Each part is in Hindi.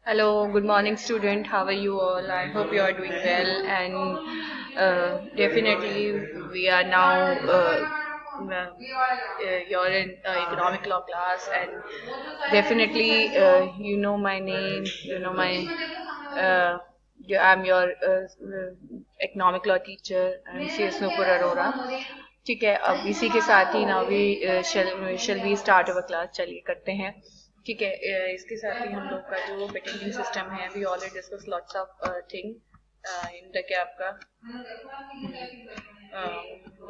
Hello, good morning, student. How are you all? I hope you are doing well, and definitely we are now. You're in economic law class, and definitely you know my name. You know my. Uh, I'm your economic law teacher. I'm CS Nupur Arora. ठीक है, अब इसी के साथ ही ना भी shall we start our class, चलिए करते हैं। ठीक है, इसके साथ ही हम लोग का जो पेटेंटिंग सिस्टम है, we already discuss lots of thing in the क्या आपका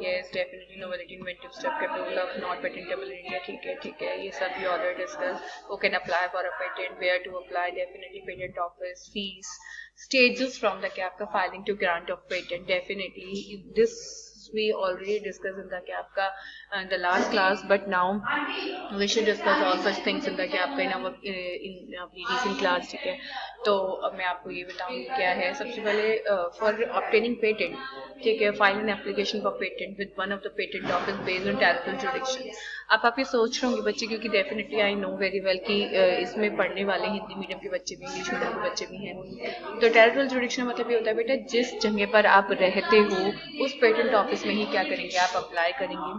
yes definitely novelty inventive step capable of not patentable in India. ठीक है, ये सब we already discuss. Who can apply for a patent, where to apply, definitely patent office, fees, stages from the CAPCA filing to grant of patent. Definitely this we already discussed in the CAPCA in the last class, but now we should discuss all such things in the CAPCA in अपनी recent class। ठीक है, तो अब मैं आपको ये बताऊंगी क्या है। सबसे पहले फॉर obtaining patent, ठीक है, file an application for patent with one of the patent office based on territorial jurisdiction. आप ये सोच रहे होंगे बच्चे, क्योंकि definitely I know very well कि इसमें पढ़ने वाले हिंदी मीडियम के बच्चे भी, इंग्लिश मीडियम के बच्चे भी हैं। तो टेरिटोरियल जुरिडिक्शन मतलब ये होता है बेटा, जिस जगह पर आप रहते हो उस पेटेंट ऑफिस में ही क्या करेंगे, आप अप्लाई करेंगे।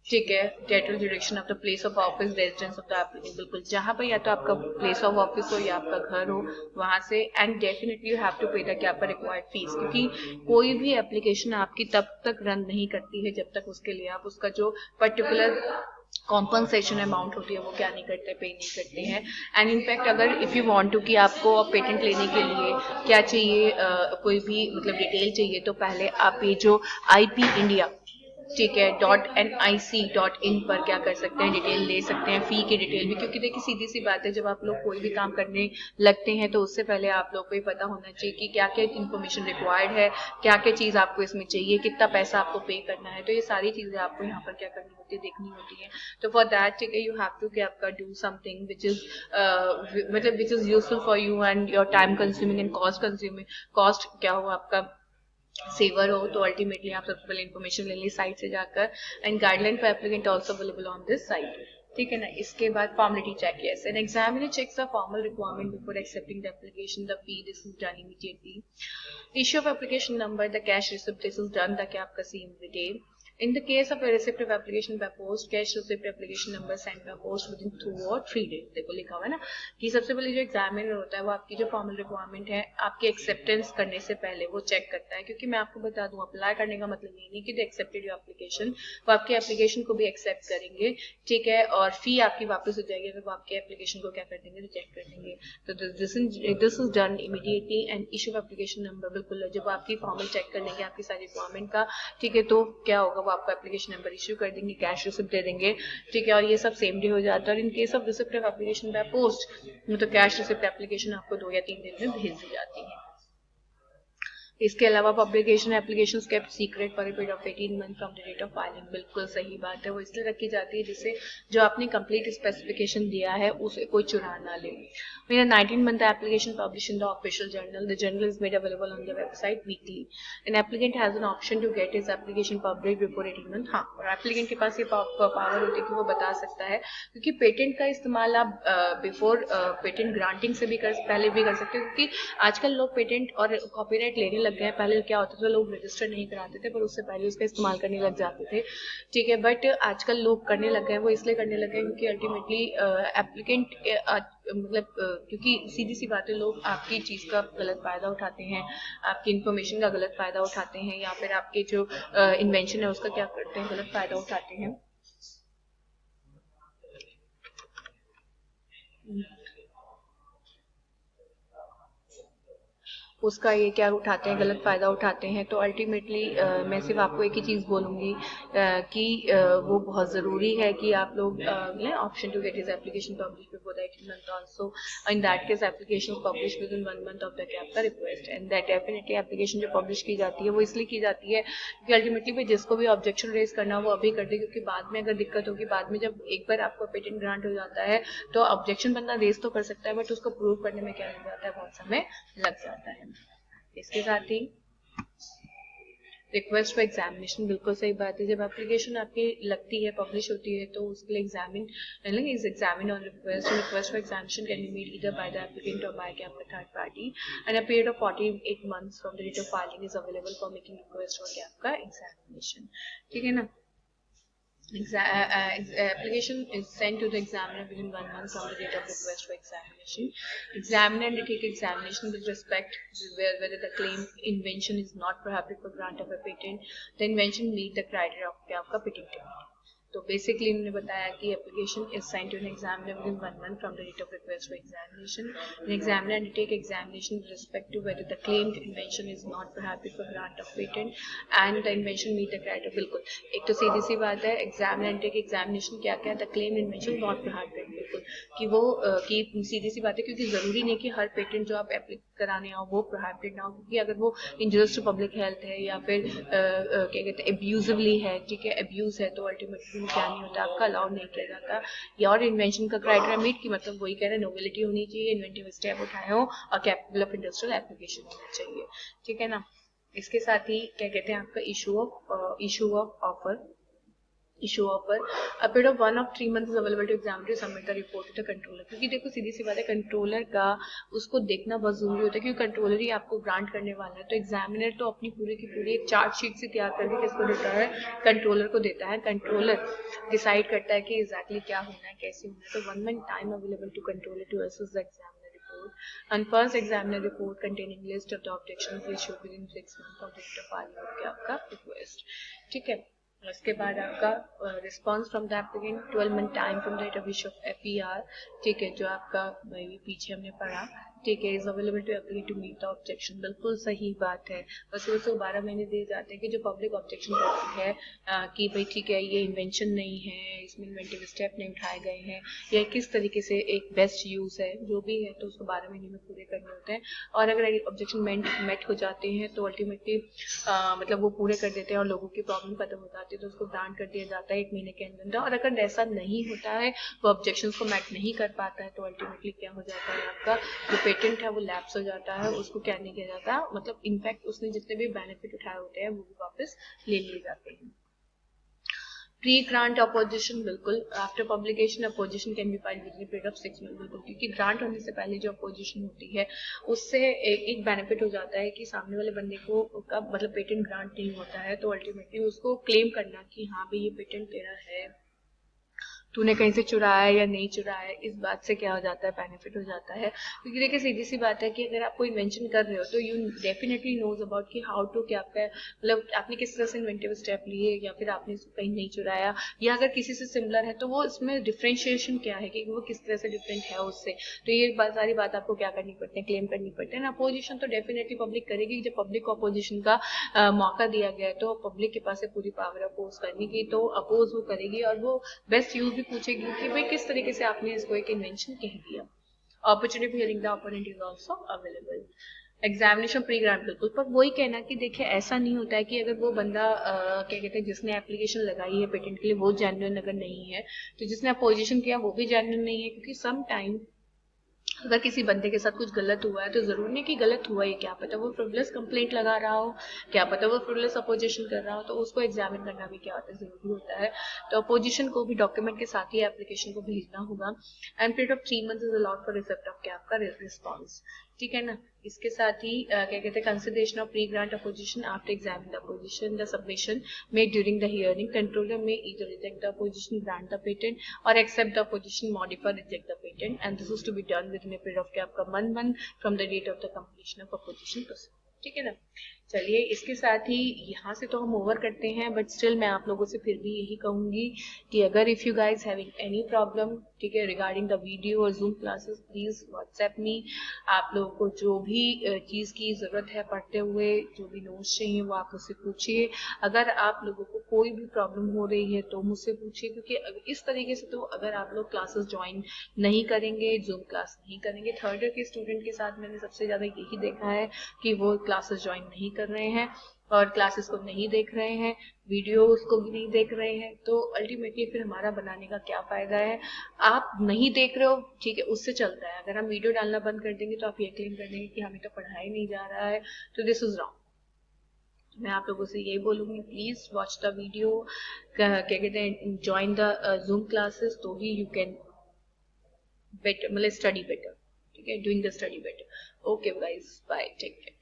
ठीक है, territorial jurisdiction of the place of office, residence of the applicant, बिल्कुल जहाँ पर या तो आपका प्लेस ऑफ ऑफिस हो या आपका घर हो, वहां से। And definitely you have to pay the क्या पर रिक्वायर्ड फीस, क्योंकि कोई भी एप्लीकेशन आपकी तब तक रन नहीं करती है जब तक उसके लिए आप उसका जो पर्टिकुलर कॉम्पनसेशन अमाउंट होती है वो क्या नहीं करते, पे नहीं करते हैं। एंड इनफैक्ट अगर इफ़ यू वांट टू कि आपको पेटेंट लेने के लिए क्या चाहिए, कोई भी मतलब डिटेल चाहिए, तो पहले आप ये जो IP इंडिया, ठीक है, .nic.in पर क्या कर सकते हैं, डिटेल ले सकते हैं, फी की डिटेल भी। क्योंकि देखिए सीधी सी बात है, जब आप लोग कोई भी काम करने लगते हैं तो उससे पहले आप लोग को ये पता होना चाहिए कि क्या क्या इन्फॉर्मेशन रिक्वायर्ड है, क्या क्या चीज़ आपको इसमें चाहिए, कितना पैसा आपको पे करना है। तो ये सारी चीज़ें आपको यहाँ पर क्या करनी होती है, देखनी होती है। तो फॉर दैट, ठीक है, यू हैव टू क्या आपका डू समथिंग विच इज मतलब which is useful for you and your time consuming and cost consuming. Cost क्या हो आपका, सेवर हो, तो अल्टीमेटली आप सबसे पहले इन्फॉर्मेशन ले ली साइट से जाकर। And guideline for applicant also available on this site. ठीक है ना। इसके बाद formality check, yes, an examiner checks the formal requirement before accepting the application, the fee, this is done immediately. Issue of application number, the cash receipt, this is done the क्या आपका same detail. In the case of a receipt of application by post, cash receipt application number sent by post within 2 or 3 days। देखो लिखा हुआ है ना कि सबसे पहले जो एग्जामिनर होता है वो आपकी जो फॉर्मल रिक्वायरमेंट है आपकी एक्सेप्टेंस करने से पहले वो चेक करता है। क्योंकि मैं आपको बता दूं, अप्लाई करने का मतलब ये नहीं कि दे एक्सेप्टेड योर एप्लीकेशन, वो आपके एप्लीकेशन को भी एक्सेप्ट करेंगे। ठीक है, और फी आपकी वापस हो जाएगी अगर वो आपके एप्लीकेशन को क्या कर देंगे, रिजेक्ट कर देंगे। तो this is done immediately. And issue of application number, बिल्कुल जब आपकी फॉर्मल चेक कर लेंगे आपकी सारी रिक्वायरमेंट का, ठीक है, तो क्या होगा, वो आपको एप्लीकेशन नंबर इश्यू कर देंगे, कैश रिसिप्ट दे देंगे। ठीक है, और ये सब सेम डे हो जाता है। और in case of receipt of application by post, तो कैश रिसिप्ट एप्लीकेशन आपको 2 या 3 दिन में भेज दी जाती है। इसके अलावा publication application kept secret for a period of 18 month from the date of filing, बिल्कुल सही बात है। वो इसलिए रखी जाती है जिससे जो आपने कंप्लीट स्पेसिफिकेशन दिया है उसे कोई चुरा ना ले। मेरा 19 month application published in the official journal. The journal is made available on the website weekly. An applicant has an option to get his application published before 18 month। हाँ, और एप्लीकेंट के पास ये पावर होती है कि वो बता सकता है, क्योंकि पेटेंट का इस्तेमाल आप बिफोर पेटेंट ग्रांटिंग से भी पहले भी कर सकते हो। क्योंकि आजकल लोग पेटेंट और कॉपीराइट लेने लग गए हैं। पहले क्या होता था, लोग रजिस्टर नहीं कराते थे, पर उससे पहले उसका इस्तेमाल करने लग जाते थे। ठीक है, बट आजकल लोग करने लग गए हैं। वो इसलिए करने लग गए हैं क्योंकि अल्टीमेटली एप्लीकेंट मतलब क्योंकि सीधी सी बात है, लोग आपकी चीज़ का गलत फ़ायदा उठाते हैं, आपकी इन्फॉर्मेशन का गलत फ़ायदा उठाते हैं, या फिर आपके जो इन्वेंशन है उसका क्या करते हैं, गलत फ़ायदा उठाते हैं। उसका ये क्या उठाते हैं, गलत फ़ायदा उठाते हैं। तो अल्टीमेटली मैं सिर्फ आपको एक ही चीज़ बोलूँगी कि वो बहुत ज़रूरी है कि आप लोग option to get his application publish before the 18 month also. In that case application publish within 1 month of the cap का request. And that definitely application जो पब्लिश की जाती है वो इसलिए की जाती है कि अल्टीमेटली भाई जिसको भी ऑब्जेक्शन रेज करना वो अभी कर दे, क्योंकि बाद में अगर दिक्कत होगी, बाद में जब एक बार आपको पेटेंट ग्रांट हो जाता है तो ऑब्जेक्शन बंदा रेज तो कर सकता है, बट उसको प्रूव करने में क्या लग जाता है, बहुत समय लग जाता है। इसके साथ ही रिक्वेस्ट फॉर एग्जामिनेशन, बिल्कुल सही बात है। जब एप्लीकेशन आपकी लगती है, पब्लिश होती है, तो उसके लिए is examine on request for examination can be made either by the applicant और बाय आपका third party and a period of 48 months from the date of filing is available for making request for आपका एग्जामिनेशन। ठीक है ना। Application is sent to the examiner within 1 month from the date of request for examination. Examiner undertake examination with respect whether the claim invention is not prohibited for grant of a patent. The invention meet the criteria of आपका patentability. तो बेसिकली उन्होंने बताया कि application is sent to an examiner within 1 month from the date of request for examination. An examiner undertake examination with respect to whether the claimed invention is not prohibited for grant of patent and the invention meet the criteria. बिल्कुल, एक तो सीधी सी बात है, एग्जामिनर अंडरटेक एग्जामिनेशन क्या क्या, the claimed invention not prohibited, बिल्कुल कि वो कि सीधी सी बात है, क्योंकि जरूरी नहीं कि हर पेटेंट जो आप एप्लीकेट कराने आओ वो प्रोहिबिटेड ना हो, क्योंकि अगर वो इंजurious टू पब्लिक हेल्थ है या फिर क्या कहते हैं एब्यूजिवली है, ठीक है, एब्यूज है, तो अल्टीमेटली क्या नहीं होता, आपका अलाउ नहीं किया जाता। या और इन्वेंशन का क्राइटेरिया मीट की मतलब वही कह रहे हैं, नोवेलिटी होनी चाहिए, इन्वेंटिव स्टेप उठाए हो और कैपेबल ऑफ इंडस्ट्रियल एप्लीकेशन होना चाहिए। ठीक है ना। इसके साथ ही क्या कहते हैं आपका issue of offer a period of 1 or 3 months is available to examiner to submit the report to the controller। क्योंकि देखो सीधी सी बात है, कंट्रोलर का उसको देखना बहुत जरूरी होता है, क्योंकि कंट्रोलर ही आपको ग्रांट करने वाला है। तो एग्जामिनर तो अपनी पूरी की पूरी एक चार्ट शीट से तैयार करके किसको देता है, कंट्रोलर को देता है। कंट्रोलर डिसाइड करता है कि एग्जैक्टली क्या होना है, कैसे होना है। तो 1 month time available to controller to assess the examiner report and first examiner report containing list of the objections issued within 6 months of date of filing of आपका request। ठीक है। उसके बाद आपका response from the applicant 12 month time from the date of issue of FER. ठीक है, जो आपका पीछे हमने पढ़ा, ठीक है, is available to applicant to meet the objection. बिल्कुल सही बात है, बस उसको 12 महीने दिए जाते हैं कि जो पब्लिक ऑब्जेक्शन करती है कि भाई ठीक है ये इन्वेंशन नहीं है, इसमें इन्वेंटिव स्टेप नहीं उठाए गए हैं, या किस तरीके से एक बेस्ट यूज है, जो भी है, तो उसको 12 महीने में पूरे करने होते हैं। और अगर ऑब्जेक्शन मेट हो जाते हैं तो अल्टीमेटली मतलब वो पूरे कर देते हैं और लोगों की प्रॉब्लम खत्म हो जाती है, तो उसको ग्रांट कर दिया जाता है 1 महीने के अंदर। और अगर ऐसा नहीं होता है, वो ऑब्जेक्शंस को मैट नहीं कर पाता है, तो अल्टीमेटली क्या हो जाता है, आपका जो पेटेंट है वो लैप्स हो जाता है, उसको क्या नहीं किया जाता, मतलब इनफैक्ट उसने जितने भी बेनिफिट उठाए होते हैं वो भी वापस ले लिए जाते हैं। प्री ग्रांट अपोजिशन, बिल्कुल after publication opposition can be filed with in period of 6 months। बिल्कुल, क्योंकि ग्रांट होने से पहले जो अपोजिशन होती है उससे एक बेनिफिट हो जाता है कि सामने वाले बंदे को का मतलब पेटेंट ग्रांट नहीं होता है, तो अल्टीमेटली उसको क्लेम करना कि हाँ भाई ये पेटेंट तेरा है, तूने कहीं से चुराया या नहीं चुराया, इस बात से क्या हो जाता है, बेनिफिट हो जाता है। क्योंकि देखिए सीधी सी बात है कि अगर आप कोई इन्वेंशन कर रहे हो तो यू डेफिनेटली नोज अबाउट कि हाउ टू क्या आपका मतलब आपने किस तरह से इन्वेंटिव स्टेप लिए, या फिर आपने इसको कहीं नहीं चुराया, या अगर किसी से सिमिलर है तो वो इसमें डिफ्रेंशिएशन क्या है कि वो किस तरह से डिफरेंट है उससे। तो ये सारी बात आपको क्या करनी पड़ती है, क्लेम करनी पड़ती है ना। अपोजिशन तो डेफिनेटली पब्लिक करेगी, जब पब्लिक को अपोजिशन का मौका दिया गया तो पब्लिक के पास है पूरी पावर अपोज करने की, तो अपोज वो करेगी और वो बेस्ट यूज भी पूछेगी कि भाई किस तरीके से आपने इसको एक इन्वेंशन कह दिया। Opportunity hearing the opponent is also available. Examination pre grant, बिल्कुल, पर वही कहना कि देखिए ऐसा नहीं होता है कि अगर वो बंदा क्या कहते हैं जिसने एप्लीकेशन लगाई है पेटेंट के लिए वो जेन्युइन अगर नहीं है, तो जिसने अपोजिशन किया वो भी जेन्युइन नहीं है। क्योंकि सम टाइम अगर किसी बंदे के साथ कुछ गलत हुआ है तो जरूर नहीं कि गलत हुआ है, क्या पता वो फ्रिवलेस कंप्लेंट लगा रहा हो, क्या पता वो फ्रिवलेस अपोजिशन कर रहा हो, तो उसको एग्जामिन करना भी क्या होता है, जरूरी होता है। तो अपोजिशन को भी डॉक्यूमेंट के साथ ही एप्लीकेशन को भेजना होगा। And period of 3 months is allowed for receipt of क्या आपका रिस्पॉन्स। ठीक है ना। इसके साथ ही क्या कहते हैं consideration of pre grant opposition after examine the opposition the submission made during the hearing, controller में either reject the opposition, grant the patent or accept the opposition, modify, reject the patent, and this is to be done within a period of क्या आपका 1 month from the date of the completion of opposition process। ठीक है ना। चलिए इसके साथ ही यहाँ से तो हम ओवर करते हैं, बट स्टिल मैं आप लोगों से फिर भी यही कहूंगी कि अगर if you guys having any problem, ठीक है, रिगार्डिंग द वीडियो और zoom classes, please WhatsApp me. आप लोगों को जो भी चीज की जरूरत है पढ़ते हुए, जो भी नोट्स चाहिए वो आप मुझसे पूछिए। अगर आप लोगों को कोई भी प्रॉब्लम हो रही है तो मुझसे पूछिए, क्योंकि इस तरीके से तो अगर आप लोग क्लासेस ज्वाइन नहीं करेंगे, जूम क्लास नहीं करेंगे, थर्ड ईयर के स्टूडेंट के साथ मैंने सबसे ज्यादा यही देखा है कि वो क्लासेस ज्वाइन नहीं कर रहे हैं और क्लासेस को नहीं देख रहे हैं, वीडियोस को भी नहीं देख रहे हैं, तो अल्टीमेटली फिर हमारा बनाने का क्या फायदा है। आप नहीं देख रहे हो, ठीक है, उससे चलता है। अगर हम वीडियो डालना बंद कर देंगे तो आप ये क्लेम कर देंगे कि हमें तो पढ़ाया नहीं जा रहा है, तो दिस इज रॉन्ग। मैं आप लोगों से यही बोलूँगी, प्लीज़ वॉच द वीडियो, क्या कहते हैं, ज्वाइन द जूम क्लासेस, तो ही यू कैन बेटर, मतलब स्टडी बेटर, ठीक है, doing the study better. Okay guys, bye, take care.